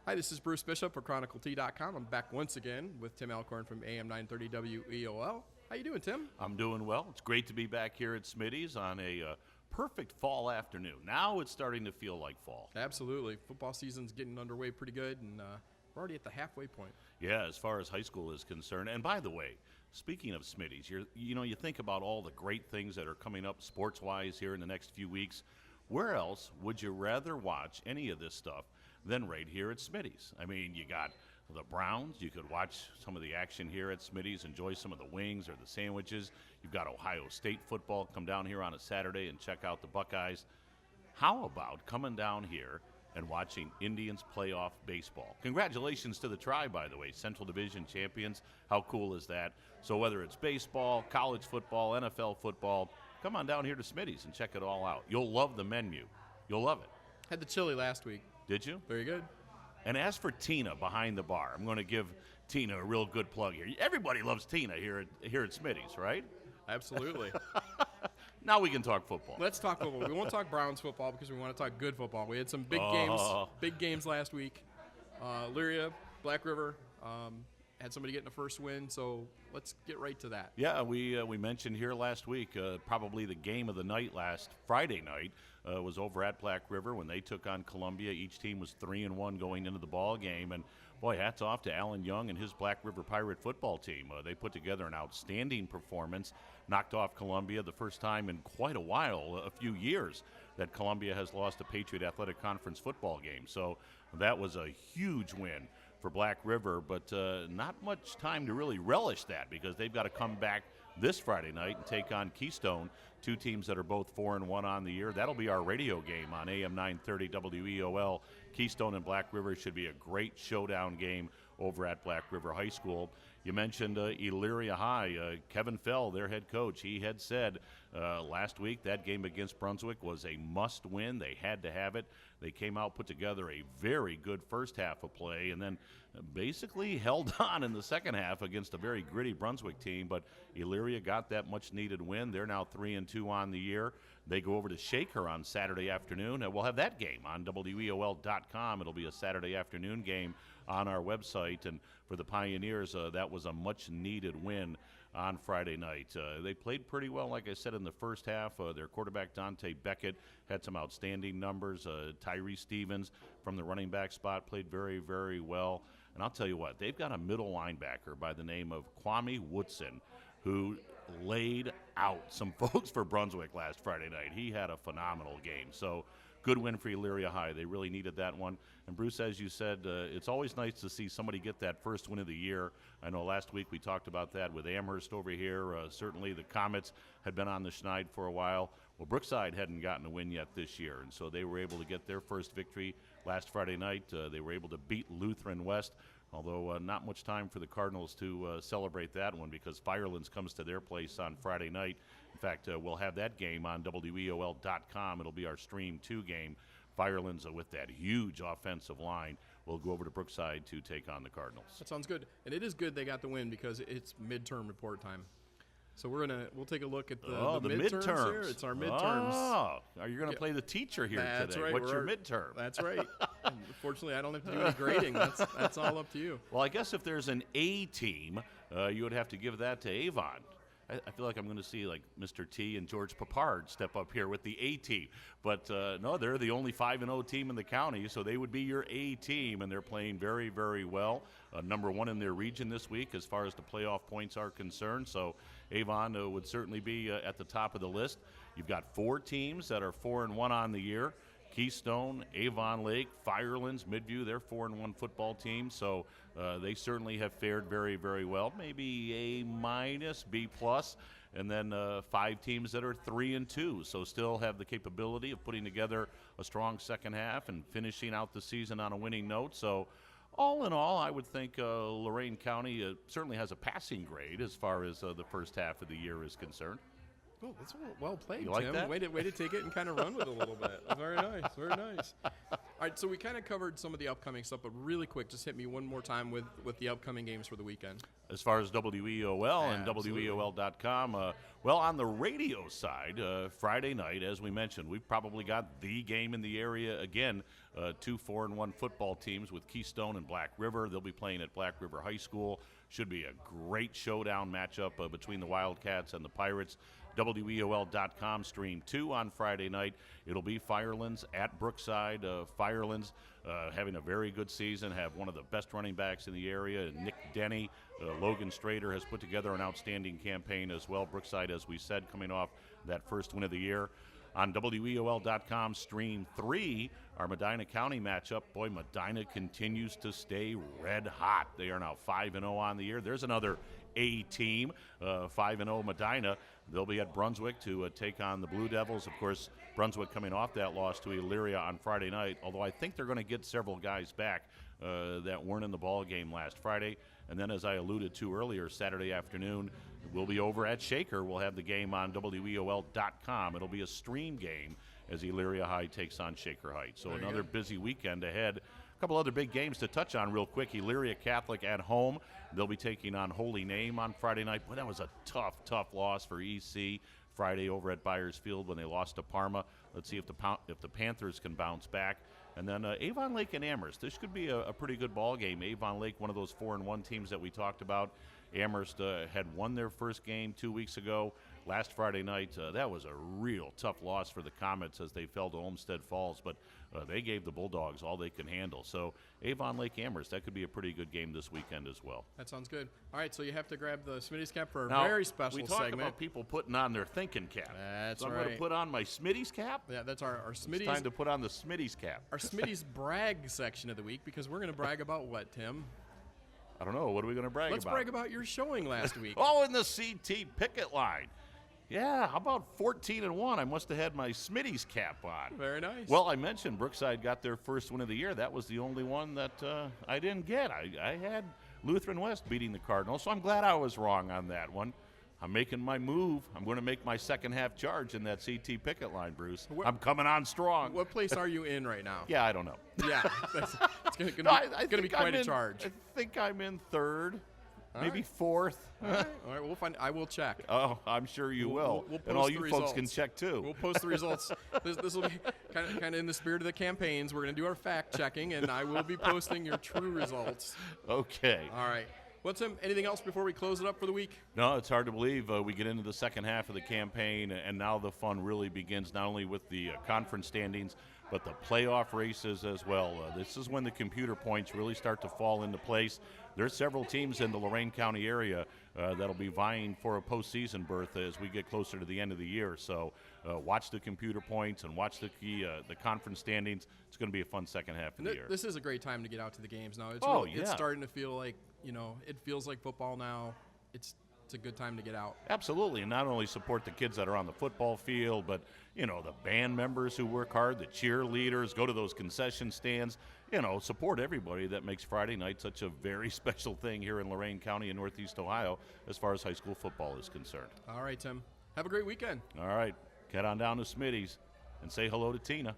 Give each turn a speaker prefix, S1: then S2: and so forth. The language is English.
S1: Hi, this is Bruce Bishop for ChronicleT.com. I'm back once again with Tim Alcorn from AM 930 WEOL. How you doing, Tim?
S2: I'm doing well. It's great to be back here at Smitty's on a perfect fall afternoon. Now it's starting to feel like fall.
S1: Absolutely. Football season's getting underway pretty good, and we're already at the halfway point.
S2: Yeah, as far as high school is concerned. And by the way, speaking of Smitty's, you think about all the great things that are coming up sports-wise here in the next few weeks. Where else would you rather watch any of this stuff than right here at Smitty's? I mean, you got the Browns. You could watch some of the action here at Smitty's, enjoy some of the wings or the sandwiches. You've got Ohio State football. Come down here on a Saturday and check out the Buckeyes. How about coming down here and watching Indians playoff baseball? Congratulations to the Tribe, by the way, Central Division champions. How cool is that? So whether it's baseball, college football, NFL football, come on down here to Smitty's and check it all out. You'll love the menu. You'll love it.
S1: Had the chili last week.
S2: Did you?
S1: Very good.
S2: And as for Tina behind the bar, I'm going to give Tina a real good plug here. Everybody loves Tina here at Smitty's, right?
S1: Absolutely.
S2: Now we can talk football.
S1: Let's talk football. We won't talk Browns football because we want to talk good football. We had some big games last week. Elyria, Black River, had somebody getting a first win, so let's get right to that.
S2: Yeah, we mentioned here last week, probably the game of the night last Friday night was over at Black River when they took on Columbia. Each team was 3-1 going into the ball game, and boy, hats off to Alan Young and his Black River Pirate football team. They put together an outstanding performance, knocked off Columbia the first time in quite a while, a few years, that Columbia has lost a Patriot Athletic Conference football game. So that was a huge win for Black River, but not much time to really relish that because they've got to come back this Friday night and take on Keystone, two teams that are both 4-1 on the year. That'll be our radio game on AM 930 WEOL. Keystone and Black River should be a great showdown game over at Black River High School. You mentioned Elyria High. Kevin Fell, their head coach, he had said last week that game against Brunswick was a must-win. They had to have it. They came out, put together a very good first half of play, and then basically held on in the second half against a very gritty Brunswick team. But Elyria got that much-needed win. They're now 3-2 on the year. They go over to Shaker on Saturday afternoon, and we'll have that game on WEOL.com. It'll be a Saturday afternoon game on our website. And for the Pioneers, that was a much-needed win on Friday night. They played pretty well, like I said, in the first half. Their quarterback, Dante Beckett, had some outstanding numbers. Tyree Stevens from the running back spot played very, very well. And I'll tell you what, they've got a middle linebacker by the name of Kwame Woodson, who laid out some folks for Brunswick last Friday night. He had a phenomenal game. So good win for Elyria High. They really needed that one. And Bruce, as you said, it's always nice to see somebody get that first win of the year. I know last week we talked about that with Amherst over here. Certainly the Comets had been on the schneid for a while. Well, Brookside hadn't gotten a win yet this year, and so they were able to get their first victory last Friday night. They were able to beat Lutheran West, although not much time for the Cardinals to celebrate that one because Firelands comes to their place on Friday night. In fact, we'll have that game on WEOL.com. It'll be our Stream 2 game. Firelands, with that huge offensive line, will go over to Brookside to take on the Cardinals.
S1: That sounds good. And it is good they got the win because it's midterm report time. So we'll take a look at the midterms here. It's our midterms.
S2: Oh, you're going to play the teacher here
S1: That's
S2: today.
S1: Right.
S2: What's your midterm?
S1: That's right. Unfortunately, I don't have to do any grading. That's all up to you.
S2: Well, I guess if there's an A team, you would have to give that to Avon. I feel like I'm going to see like Mr. T and George Papard step up here with the A team. But no, they're the only 5-0 team in the county, so they would be your A team, and they're playing very, very well. Number one in their region this week as far as the playoff points are concerned. So Avon would certainly be at the top of the list. You've got 4 teams that are 4-1 on the year. Keystone, Avon Lake, Firelands, Midview, they're 4-1 football teams, so they certainly have fared very, very well. Maybe A-, B+, and then 5 teams that are 3-2, so still have the capability of putting together a strong second half and finishing out the season on a winning note. So all in all, I would think Lorain County certainly has a passing grade as far as the first half of the year is concerned.
S1: Oh, that's well played,
S2: you like
S1: Tim.
S2: That?
S1: Way to take it and kind of run with it a little bit. Very nice, very nice. All All right, so we kind of covered some of the upcoming stuff, but really quick, just hit me one more time with the upcoming games for the weekend.
S2: As far as WEOL and
S1: Absolutely.
S2: WEOL.com, well, on the radio side, Friday night, as we mentioned, we've probably got the game in the area again. 2 4-1 football teams with Keystone and Black River. They'll be playing at Black River High School. Should be a great showdown matchup between the Wildcats and the Pirates. WEOL.com stream 2 on Friday night. It'll be Firelands at Brookside. Firelands having a very good season, have one of the best running backs in the area, Nick Denny. Logan Strader has put together an outstanding campaign as well. Brookside, as we said, coming off that first win of the year. On WEOL.com stream 3, our Medina County matchup. Boy, Medina continues to stay red hot. They are now 5-0 on the year. There's another A team, 5-0 Medina. They'll be at Brunswick to take on the Blue Devils. Of course, Brunswick coming off that loss to Elyria on Friday night, although I think they're going to get several guys back that weren't in the ball game last Friday. And then, as I alluded to earlier, Saturday afternoon, we'll be over at Shaker. We'll have the game on WEOL.com. It'll be a stream game as Elyria High takes on Shaker Heights. So another busy weekend ahead. A couple other big games to touch on real quick. Elyria Catholic at home. They'll be taking on Holy Name on Friday night. Boy, that was a tough loss for EC Friday over at Byers Field when they lost to Parma. Let's see if the Panthers can bounce back. And then Avon Lake and Amherst. This could be a pretty good ball game. Avon Lake, one of those 4-1 teams that we talked about. Amherst had won their first game 2 weeks ago. Last Friday night, that was a real tough loss for the Comets as they fell to Olmsted Falls, but they gave the Bulldogs all they can handle. So Avon Lake Amherst, that could be a pretty good game this weekend as well.
S1: That sounds good. All right, so you have to grab the Smitty's cap for a
S2: Now,
S1: very special
S2: we talk
S1: segment.
S2: about people putting on their thinking cap.
S1: That's
S2: so I'm
S1: right.
S2: going to put on my Smitty's cap.
S1: Yeah, that's our
S2: It's
S1: Smitty's.
S2: time to put on the Smitty's cap.
S1: Our Smitty's brag section of the week, because we're going to brag about what, Tim?
S2: I don't know. What are we going to brag
S1: Let's
S2: about?
S1: brag about your showing last week.
S2: Oh, in the CT picket line. Yeah, how about 14-1? I must have had my Smitty's cap on.
S1: Very nice.
S2: Well, I mentioned Brookside got their first win of the year. That was the only one that I didn't get. I had Lutheran West beating the Cardinals, so I'm glad I was wrong on that one. I'm making my move. I'm going to make my second half charge in that CT picket line, Bruce. I'm coming on strong.
S1: What place are you in right now?
S2: Yeah, I don't know.
S1: Yeah, it's going
S2: I
S1: to be
S2: think
S1: quite a charge.
S2: I think I'm in third, maybe fourth.
S1: All right, we'll find. I will check.
S2: Oh, I'm sure you will.
S1: We'll post
S2: and all
S1: the
S2: you
S1: results.
S2: folks can check too.
S1: We'll post the results. This will be kind of in the spirit of the campaigns. We're going to do our fact checking, and I will be posting your true results.
S2: Okay.
S1: All right. What's anything else before we close it up for the week?
S2: No, it's hard to believe we get into the second half of the campaign, and now the fun really begins, not only with the conference standings, but the playoff races as well. This is when the computer points really start to fall into place. There's several teams in the Lorain County area that'll be vying for a postseason berth as we get closer to the end of the year. So watch the computer points and watch the conference standings. It's going to be a fun second half of the year.
S1: This is a great time to get out to the games now. It's starting to feel like, it feels like football now. It's a good time to get out.
S2: Absolutely, and not only support the kids that are on the football field, but, the band members who work hard, the cheerleaders, go to those concession stands, support everybody that makes Friday night such a very special thing here in Lorain County in Northeast Ohio as far as high school football is concerned.
S1: All right, Tim. Have a great weekend.
S2: All right, get on down to Smitty's and say hello to Tina.